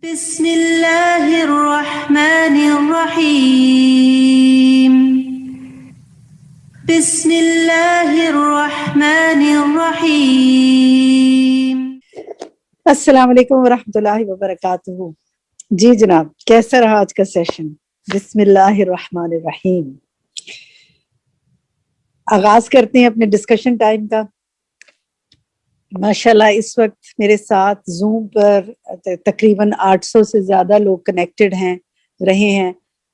بسم اللہ الرحمن الرحیم بسم اللہ الرحمن الرحیم۔ السلام علیکم ورحمۃ اللہ وبرکاتہ۔ جی جناب، کیسا رہا آج کا سیشن؟ بسم اللہ الرحمن الرحیم۔ آغاز کرتے ہیں اپنے ڈسکشن ٹائم کا۔ ماشاءاللہ اس وقت میرے ساتھ زوم پر تقریباً 800 سے زیادہ لوگ کنیکٹڈ رہے ہیں،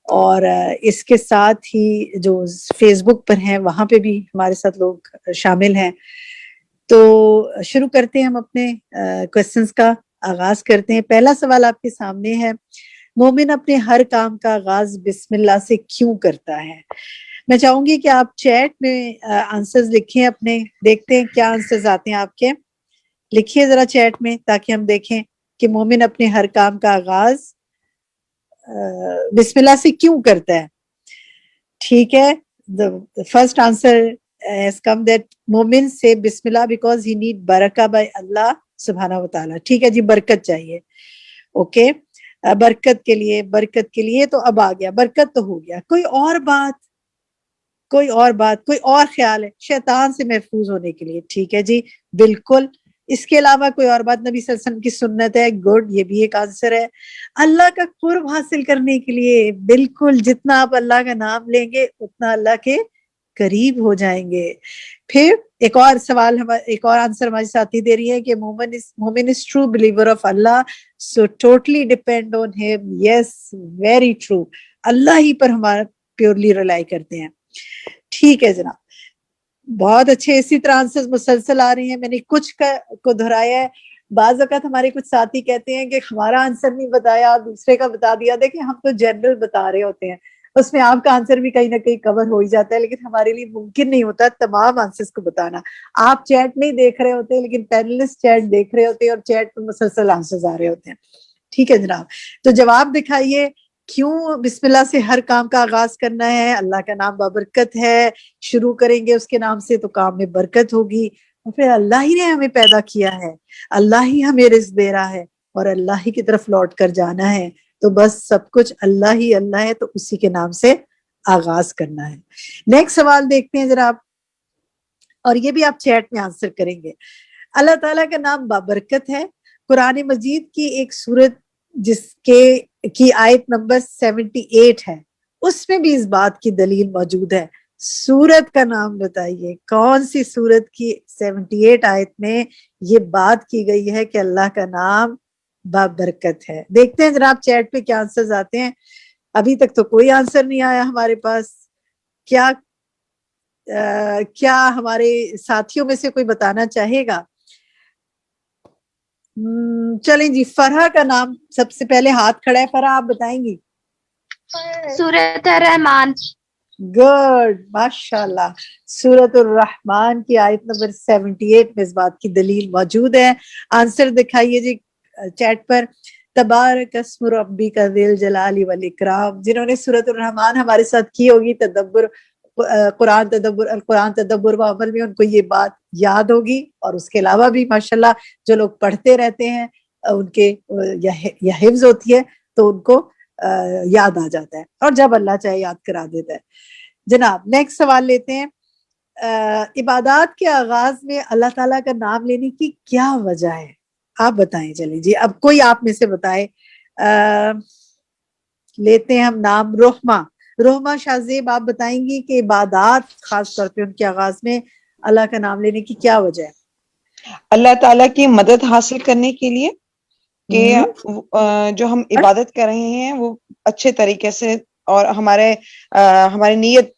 اور اس کے ساتھ ہی جو فیس بک پر ہیں وہاں پہ بھی ہمارے ساتھ لوگ شامل ہیں۔ تو شروع کرتے ہیں ہم اپنے کوسچنز کا آغاز کرتے ہیں۔ پہلا سوال آپ کے سامنے ہے، مومن اپنے ہر کام کا آغاز بسم اللہ سے کیوں کرتا ہے؟ میں چاہوں گی کہ آپ چیٹ میں آنسرز لکھیں اپنے، دیکھتے ہیں کیا آنسرز آتے ہیں آپ کے۔ لکھیے ذرا چیٹ میں تاکہ ہم دیکھیں کہ مومن اپنے ہر کام کا آغاز بسم اللہ سے کیوں کرتا ہے۔ ٹھیک ہے، first answer has come that مومن سے بسم اللہ because he need برکہ by اللہ سبحانہ و تعالیٰ۔ ٹھیک ہے جی، برکت چاہیے، اوکے، برکت کے لیے تو اب آ گیا، برکت تو ہو گیا۔ کوئی اور بات، کوئی اور خیال ہے؟ شیطان سے محفوظ ہونے کے لیے، ٹھیک ہے جی، بالکل۔ اس کے علاوہ کوئی اور بات؟ نبی صلی اللہ علیہ وسلم کی سنت ہے، گڈ، یہ بھی ایک آنسر ہے۔ اللہ کا قرب حاصل کرنے کے لیے، بالکل، جتنا آپ اللہ کا نام لیں گے اتنا اللہ کے قریب ہو جائیں گے۔ پھر ایک اور سوال، ایک اور آنسر ہماری ساتھی دے رہی ہے کہ مومن is true believer of Allah so totally depend on him. Yes, very true. اللہ ہی پر ہمارا پیورلی ریلائی کرتے ہیں۔ ٹھیک ہے جناب، بہت اچھے، اسی طرح آنسرز مسلسل آ رہی ہیں۔ میں نے کچھ کو دہرایا ہے۔ بعض اوقات ہمارے کچھ ساتھی کہتے ہیں کہ ہمارا آنسر نہیں بتایا، دوسرے کا بتا دیا۔ دیکھیں، ہم تو جنرل بتا رہے ہوتے ہیں، اس میں آپ کا آنسر بھی کہیں نہ کہیں کور ہو ہی جاتا ہے، لیکن ہمارے لیے ممکن نہیں ہوتا تمام آنسرز کو بتانا۔ آپ چیٹ نہیں دیکھ رہے ہوتے لیکن پینلسٹ چیٹ دیکھ رہے ہوتے ہیں، اور چیٹ پہ مسلسل آنسرز آ رہے ہوتے ہیں۔ ٹھیک ہے جناب، تو جواب دکھائیے، کیوں بسم اللہ سے ہر کام کا آغاز کرنا ہے؟ اللہ کا نام بابرکت ہے، شروع کریں گے اس کے نام سے تو کام میں برکت ہوگی، اور پھر اللہ ہی نے ہمیں پیدا کیا ہے، اللہ ہی ہمیں رزق دے رہا ہے، اور اللہ ہی کی طرف لوٹ کر جانا ہے، تو بس سب کچھ اللہ ہی اللہ ہے، تو اسی کے نام سے آغاز کرنا ہے۔ نیکسٹ سوال دیکھتے ہیں ذرا آپ، اور یہ بھی آپ چیٹ میں آنسر کریں گے۔ اللہ تعالیٰ کا نام بابرکت ہے۔ قرآن مجید کی ایک سورت جس کی آیت نمبر 78 ہے، اس میں بھی اس بات کی دلیل موجود ہے۔ سورت کا نام بتائیے، کون سی سورت کی 78 آیت میں یہ بات کی گئی ہے کہ اللہ کا نام بابرکت ہے؟ دیکھتے ہیں جناب چیٹ پہ کیا آنسرز آتے ہیں۔ ابھی تک تو کوئی آنسر نہیں آیا ہمارے پاس۔ کیا ہمارے ساتھیوں میں سے کوئی بتانا چاہے گا؟ چلیں جی، فرح کا نام سب سے پہلے ہاتھ کھڑا ہے، فرح آپ بتائیں گی؟ سورۃ الرحمن۔ گڈ، ماشاءاللہ، سورۃ الرحمن کی آیت نمبر 78 میں اس بات کی دلیل موجود ہے۔ آنسر دکھائیے جی چیٹ پر۔ تبارک اسم ربک ذی الجلال والاکرام، جنہوں نے سورۃ الرحمن ہمارے ساتھ کی ہوگی تدبر، القرآن تدبر و عمل میں، ان کو یہ بات یاد ہوگی، اور اس کے علاوہ بھی ماشاءاللہ جو لوگ پڑھتے رہتے ہیں ان کے یا حفظ ہوتی ہے تو ان کو یاد آ جاتا ہے، اور جب اللہ چاہے یاد کرا دیتا ہے۔ جناب نیکسٹ سوال لیتے ہیں۔ عبادات کے آغاز میں اللہ تعالیٰ کا نام لینے کی کیا وجہ ہے؟ آپ بتائیں، چلیں جی، اب کوئی آپ میں سے بتائے۔ لیتے ہیں ہم نام، روحما شاہ زیب، آپ بتائیں گی کہ عبادات خاص طور پہ ان کے آغاز میں اللہ کا نام لینے کی کیا وجہ ہے؟ اللہ تعالیٰ کی مدد حاصل کرنے کے لیے کہ جو ہم عبادت کر رہے ہیں وہ اچھے طریقے سے، اور ہماری نیت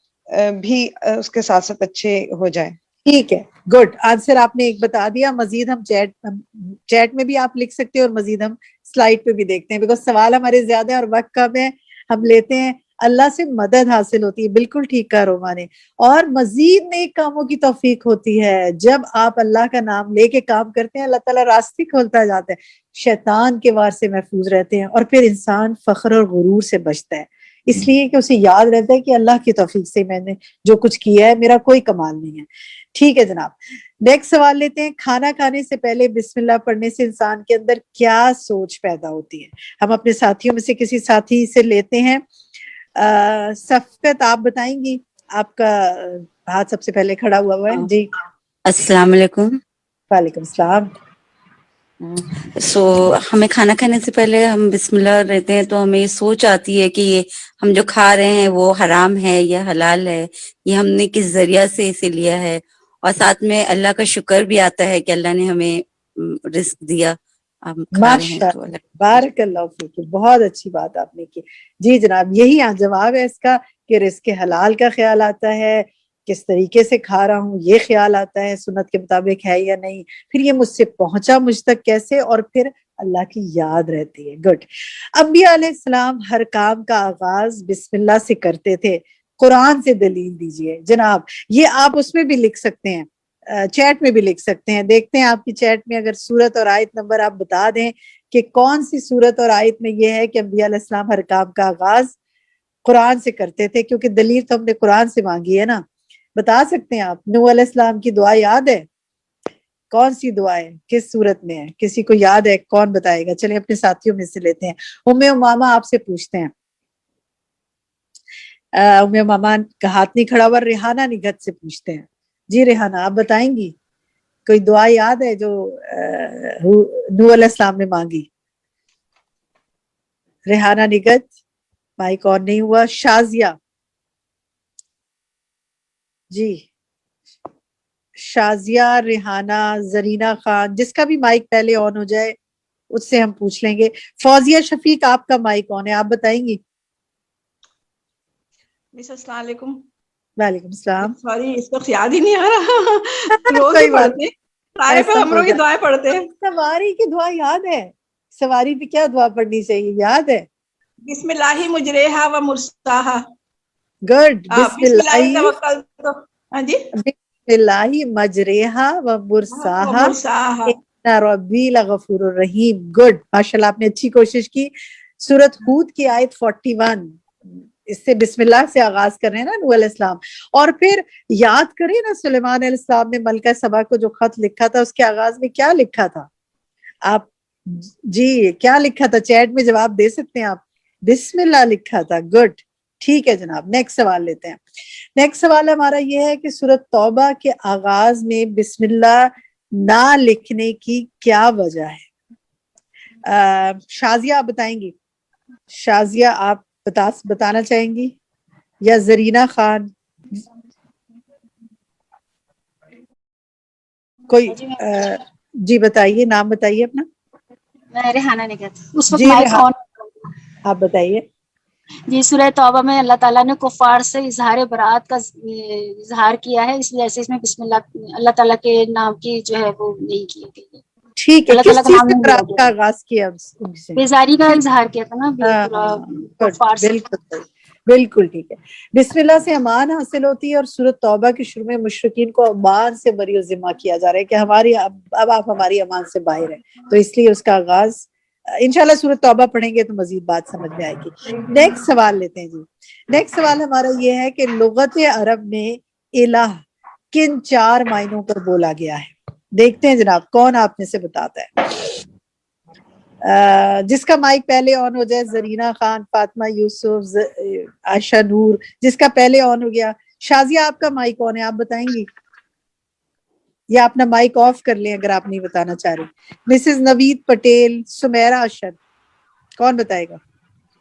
بھی اس کے ساتھ ساتھ اچھے ہو جائے۔ ٹھیک ہے، گڈ، آنسر آپ نے ایک بتا دیا۔ مزید ہم چیٹ میں بھی آپ لکھ سکتے ہیں، اور مزید ہم سلائیڈ پہ بھی دیکھتے ہیں، بیکاز سوال ہمارے زیادہ ہیں اور وقت کم ہے۔ ہم لیتے ہیں اللہ سے مدد حاصل ہوتی ہے، بالکل ٹھیک کہا روما نے، اور مزید نیک کاموں کی توفیق ہوتی ہے۔ جب آپ اللہ کا نام لے کے کام کرتے ہیں، اللہ تعالیٰ راستے کھولتا جاتا ہے، شیطان کے وار سے محفوظ رہتے ہیں، اور پھر انسان فخر اور غرور سے بچتا ہے۔ اس لیے کہ اسے یاد رہتا ہے کہ اللہ کی توفیق سے میں نے جو کچھ کیا ہے میرا کوئی کمال نہیں ہے. ٹھیک ہے جناب, نیکسٹ سوال لیتے ہیں. کھانا کھانے سے پہلے بسم اللہ پڑھنے سے انسان کے اندر کیا سوچ پیدا ہوتی ہے؟ ہم اپنے ساتھیوں میں سے کسی ساتھی سے لیتے ہیں. صفقت آپ بتائیں گی, آپ کا ہاتھ سب سے پہلے کھڑا ہوا ہے. جی السلام علیکم. وعلیکم السلام. ہمیں کھانا کھانے سے پہلے ہم بسم اللہ رہتے ہیں تو ہمیں یہ سوچ آتی ہے کہ یہ ہم جو کھا رہے ہیں وہ حرام ہے یا حلال ہے, یہ ہم نے کس ذریعہ سے اسے لیا ہے, اور ساتھ میں اللہ کا شکر بھی آتا ہے کہ اللہ نے ہمیں رزق دیا, ہم کھا رہے ہیں ماشاء تو اللہ. بارک اللہ فیک, بہت اچھی بات آپ نے کی. جی جناب, یہی جواب ہے اس کا کہ رزق حلال کا خیال آتا ہے, کس طریقے سے کھا رہا ہوں یہ خیال آتا ہے, سنت کے مطابق ہے یا نہیں, پھر یہ مجھ سے پہنچا مجھ تک کیسے, اور پھر اللہ کی یاد رہتی ہے. گڈ. انبیاء علیہ السلام ہر کام کا آغاز بسم اللہ سے کرتے تھے. قرآن سے دلیل دیجئے جناب. یہ آپ اس میں بھی لکھ سکتے ہیں, چیٹ میں بھی لکھ سکتے ہیں. دیکھتے ہیں آپ کی چیٹ میں اگر سورت اور آیت نمبر آپ بتا دیں کہ کون سی سورت اور آیت میں یہ ہے کہ انبیاء علیہ السلام ہر کام کا آغاز قرآن سے کرتے تھے, کیونکہ دلیل تو ہم نے قرآن سے مانگی ہے نا. بتا سکتے ہیں آپ؟ نوح علیہ السلام کی دعا یاد ہے؟ کون سی دعا ہے, کس سورت میں ہے؟ کسی کو یاد ہے؟ کون بتائے گا؟ چلیں اپنے ساتھیوں میں سے لیتے ہیں. ام امامہ آپ سے پوچھتے ہیں. ام امامہ کا ہاتھ نہیں کھڑا ہوا, ریحانہ نگہت سے پوچھتے ہیں. جی ریحانہ آپ بتائیں گی, کوئی دعا یاد ہے جو نوح علیہ السلام نے مانگی؟ ریحانہ نگہت, مائک آن نہیں ہوا. شازیہ, جی شازیہ, ریحانہ, زرینہ خان, جس کا بھی مائک پہلے آن ہو جائے اس سے ہم پوچھ لیں گے. فوزیہ شفیق آپ کا مائک آن ہے, آپ بتائیں گی. مس السلام علیکم. وعلیکم السلام. سوری, اس وقت یاد ہی نہیں آ رہا. روز کوئی ہی بات پڑھتے ہیں, سارے ایسا پیغمبروں کی ہوگا. دعائیں پڑھتے ہیں. سواری کی دعا یاد ہے؟ سواری پہ کیا دعا پڑھنی چاہیے, یاد ہے؟ بسم اللہ مجریہا و مرساہا. گڈ. بسم اللہ توکلت. ہاں جی, بسم اللہ مجریہا و و مرساہا مرساہا. ان ربی لغفور الرحیم. گڈ, ماشاءاللہ آپ نے اچھی کوشش کی. سورت ہود کی آیت 41, اس سے بسم اللہ سے آغاز کر رہے ہیں نا نوح علیہ السلام. اور پھر یاد کریں نا سلیمان علیہ السلام نے ملکہ سبا کو جو خط لکھا تھا, اس کے آغاز میں کیا لکھا تھا؟ آپ جی کیا لکھا تھا؟ چیٹ میں جواب دے سکتے ہیں آپ. بسم اللہ لکھا تھا. گڈ, ٹھیک ہے جناب. نیکسٹ سوال لیتے ہیں. نیکسٹ سوال ہمارا یہ ہے کہ سورت توبہ کے آغاز میں بسم اللہ نہ لکھنے کی کیا وجہ ہے؟ شازیہ آپ بتائیں گی. شازیہ آپ بتانا چاہیں گی, یا زرینہ خان؟ کوئی جی بتائیے, نام بتائیے اپنا. میں ریحانہ نگہت. اس وقت جی مائک آن. آپ بتائیے. جی, سورہ توبہ میں اللہ تعالیٰ نے کفار سے اظہار برات کا اظہار کیا ہے, اس لیے اس میں بسم اللہ تعالیٰ کے نام کی جو ہے وہ نہیں کی گئی. ٹھیک ہے, اللہ کس تعالیٰ کا چیز نام سے نہیں لیا برات کا گیا. آغاز کیا ان سے؟ بیزاری کا اظہار کیا تھا نا کفار سے. بالکل بالکل ٹھیک ہے. بسم اللہ سے امان حاصل ہوتی ہے, اور سورت توبہ کے شروع میں مشرکین کو امان سے بری و ذمہ کیا جا رہا ہے کہ ہماری اب آپ ہماری امان سے باہر ہیں, تو اس لیے اس کا آغاز انشاءاللہ سورت توبہ پڑھیں گے تو مزید بات سمجھ میں آئے گی. نیکسٹ سوال لیتے ہیں جی. نیکسٹ سوال ہمارا یہ ہے کہ لغت عرب میں الہ کن 4 معنوں پر بولا گیا ہے؟ دیکھتے ہیں جناب, کون آپ میں سے بتاتا ہے. جس کا مائک پہلے آن ہو جائے, زرینہ خان, فاطمہ یوسف, عائشہ نور, جس کا پہلے آن ہو گیا. شازیہ آپ کا مائک آن ہے, آپ بتائیں گی, یا اپنا مائک آف کر لیں اگر آپ نہیں بتانا چاہ رہے. مسز نوید پٹیل, سمیرہ اشد, کون بتائے گا؟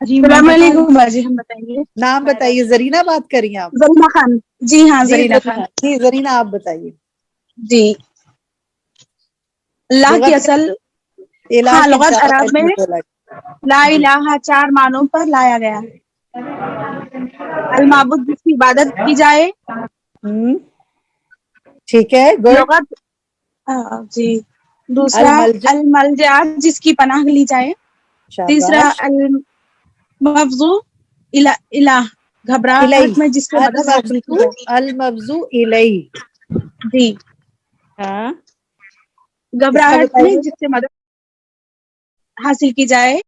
السلام علیکم باجی, ہم بتائیں گے. نام بتائیے. زرینہ بات کر رہی ہیں آپ؟ زرینہ خان. جی ہاں, زرینہ خان. جی زرینہ آپ بتائیے. جی, اللہ کی لغت اصل, الہ ہاں, کے لغت 4 عرب میں بولا لا الہ 4 معنوں پر لایا گیا ہے. المعبود جس کی عبادت کی جائے. ٹھیک ہے, گڈ. لغت جی. دوسرا الملجا, الملجا جس کی پناہ لی جائے. تیسرا شاباش. المفضو الہ گھبراہٹ میں جس سے مدد حاصل کی جائے. المفضو الیہ. جی, ہاں, اس کا گھبراہٹ میں بتائیے. جس سے مدد حاصل کی جائے.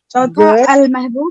چوتھا گڈ. المحبوب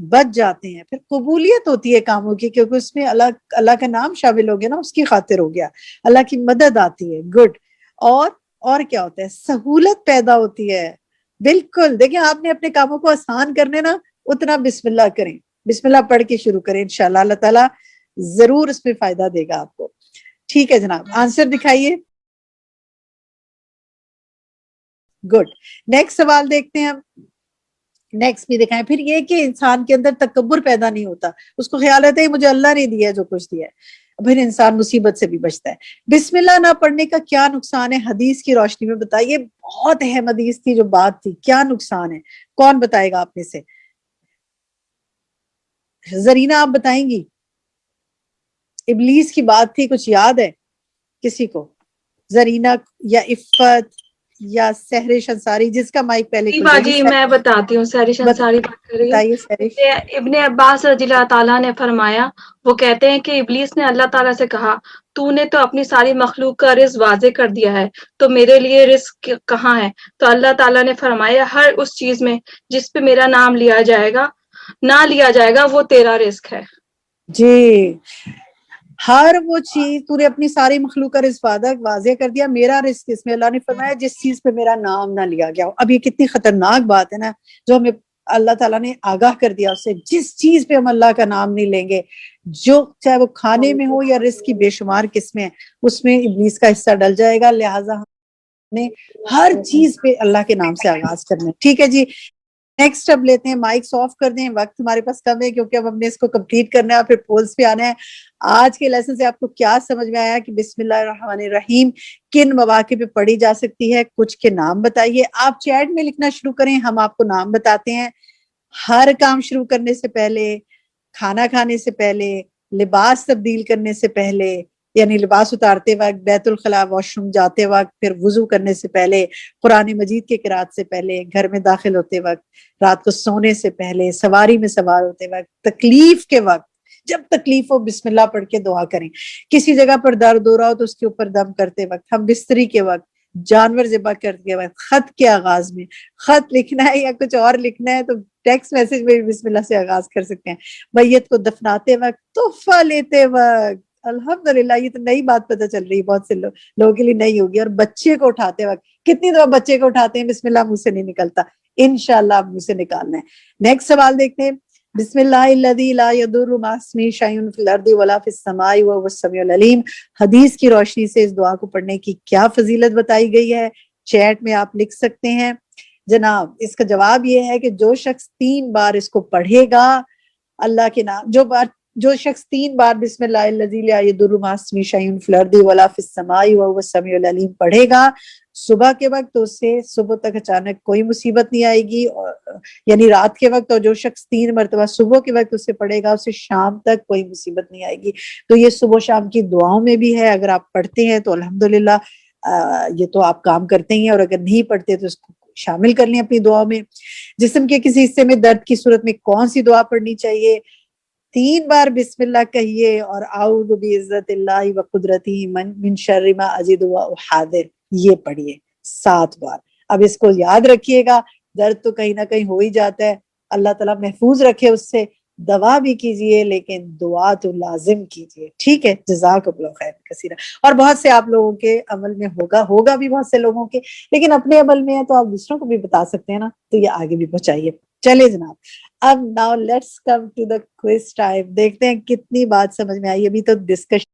بچ جاتے ہیں. پھر قبولیت ہوتی ہے کاموں کی کیونکہ اس میں اللہ کا نام شامل ہو گیا نا, اس کی خاطر ہو گیا, اللہ کی مدد آتی ہے. گڈ. اور کیا ہوتا ہے, سہولت پیدا ہوتی ہے. بالکل. دیکھیں آپ نے اپنے کاموں کو آسان کرنے نا, اتنا بسم اللہ کریں, بسم اللہ پڑھ کے شروع کریں, انشاءاللہ اللہ تعالیٰ ضرور اس میں فائدہ دے گا آپ کو. ٹھیک ہے جناب, آنسر دکھائیے. گڈ. نیکسٹ سوال دیکھتے ہیں ہم. نیکسٹ بھی دکھائیں. پھر یہ کہ انسان کے اندر تکبر پیدا نہیں ہوتا, اس کو خیال رہتا ہے مجھے اللہ نے دیا ہے جو کچھ دیا ہے, پھر انسان مصیبت سے بھی بچتا ہے. بسم اللہ نہ پڑھنے کا کیا نقصان ہے, حدیث کی روشنی میں بتائیے. بہت اہم حدیث تھی جو بات تھی, کیا نقصان ہے, کون بتائے گا آپ میں سے؟ زرینہ آپ بتائیں گی. ابلیس کی بات تھی, کچھ یاد ہے کسی کو؟ زرینہ یا عفت یا سحرش انصاری, جس کا مائک پہلے کھل جائے. جی میں بتاتی ہوں. سحرش انصاری بات کر رہی بتائیے سحرش. ہوں. ابن عباس رضی اللہ تعالیٰ نے فرمایا, وہ کہتے ہیں کہ ابلیس نے اللہ تعالیٰ سے کہا, تو نے تو اپنی ساری مخلوق کا رزق واضح کر دیا ہے, تو میرے لیے رزق کہاں ہے؟ تو اللہ تعالیٰ نے فرمایا, ہر اس چیز میں جس پہ میرا نام لیا جائے گا نہ لیا جائے گا وہ تیرا رزق ہے. جی, ہر وہ چیز تو نے اپنی ساری مخلوق کا رزق واضح کر دیا, میرا رزق اس میں اللہ نے فرمایا جس چیز پہ میرا نام نہ لیا گیا. اب یہ کتنی خطرناک بات ہے نا, جو ہمیں اللہ تعالیٰ نے آگاہ کر دیا اس سے, جس چیز پہ ہم اللہ کا نام نہیں لیں گے, جو چاہے وہ کھانے میں ہو یا رزق کی بے شمار قسمیں, اس میں ابلیس کا حصہ ڈل جائے گا. لہٰذا ہم نے ہر چیز پہ اللہ کے نام سے آغاز کرنا ہے. ٹھیک ہے جی, نیکسٹ اب لیتے ہیں. مائکس آف کر دیں, وقت ہمارے پاس کم ہے کیونکہ اب ہم نے اس کو کمپلیٹ کرنا ہے اور پھر پولز پہ آنا ہے. آج کے لیسن سے آپ کو کیا سمجھ میں آیا کہ بسم اللہ الرحمن الرحیم کن مواقع پہ پڑھی جا سکتی ہے؟ کچھ کے نام بتائیے. آپ چیٹ میں لکھنا شروع کریں, ہم آپ کو نام بتاتے ہیں. ہر کام شروع کرنے سے پہلے, کھانا کھانے سے پہلے, لباس تبدیل کرنے سے پہلے, یعنی لباس اتارتے وقت, بیت الخلاء واش روم جاتے وقت, پھر وضو کرنے سے پہلے, قرآن مجید کے قرات سے پہلے, گھر میں داخل ہوتے وقت, رات کو سونے سے پہلے, سواری میں سوار ہوتے وقت, تکلیف کے وقت, جب تکلیف ہو بسم اللہ پڑھ کے دعا کریں. کسی جگہ پر درد ہو رہا ہو تو اس کے اوپر دم کرتے وقت, ہم بستری کے وقت, جانور ذبح کرتے وقت, خط کے آغاز میں, خط لکھنا ہے یا کچھ اور لکھنا ہے تو ٹیکسٹ میسج میں بھی بسم اللہ سے آغاز کر سکتے ہیں. میت کو دفناتے وقت, تحفہ لیتے وقت, الحمدللہ یہ تو نئی بات پتہ چل رہی ہے, بہت سے لوگوں کے لیے نئی ہوگی. اور بچے کو اٹھاتے وقت, کتنی دفعہ بچے کو اٹھاتے ہیں بسم اللہ منہ سے نہیں نکلتا, انشاءاللہ آپ منہ سے نکالنا ہے. نیکسٹ سوال دیکھتے ہیں. بسم اللہ الذی لا یضر مع اسمہ شیء فی الارض ولا فی السماء وهو السمیع العلیم. حدیث کی روشنی سے اس دعا کو پڑھنے کی کیا فضیلت بتائی گئی ہے؟ چیٹ میں آپ لکھ سکتے ہیں. جناب اس کا جواب یہ ہے کہ جو شخص 3 بار اس کو پڑھے گا, اللہ کے نام, جو شخص 3 بار بسم اللہ الذی لا یضر مع اسمہ شیء فی الارض ولا فی السماء وهو السمیع العلیم پڑھے گا, صبح کے وقت تو اسے صبح تک اچانک کوئی مصیبت نہیں آئے گی, یعنی رات کے وقت, اور جو شخص 3 مرتبہ صبح کے وقت اسے پڑھے گا اسے شام تک کوئی مصیبت نہیں آئے گی. تو یہ صبح شام کی دعاؤں میں بھی ہے, اگر آپ پڑھتے ہیں تو الحمدللہ یہ تو آپ کام کرتے ہیں, اور اگر نہیں پڑھتے تو اس کو شامل کر لیں اپنی دعاؤں میں. جسم کے کسی حصے میں درد کی صورت میں کون سی دعا پڑھنی چاہیے؟ 3 بار بسم اللہ کہیے اور اعوذ بعزت اللہ وقدرتہ من شر ما اجد واحاذر, یہ پڑھیے 7 بار. اب اس کو یاد رکھیے گا, درد تو کہیں نہ کہیں ہو ہی جاتا ہے, اللہ تعالیٰ محفوظ رکھے اس سے. دوا بھی کیجئے لیکن دعا تو لازم کیجئے. ٹھیک ہے, جزاک اللہ خیر کثیرا. اور بہت سے آپ لوگوں کے عمل میں ہوگا بھی بہت سے لوگوں کے, لیکن اپنے عمل میں ہے تو آپ دوسروں کو بھی بتا سکتے ہیں نا, تو یہ آگے بھی پہنچائیے. چلے جناب, اب now let's come to the quiz time. دیکھتے ہیں کتنی بات سمجھ میں آئی. ابھی تو ڈسکشن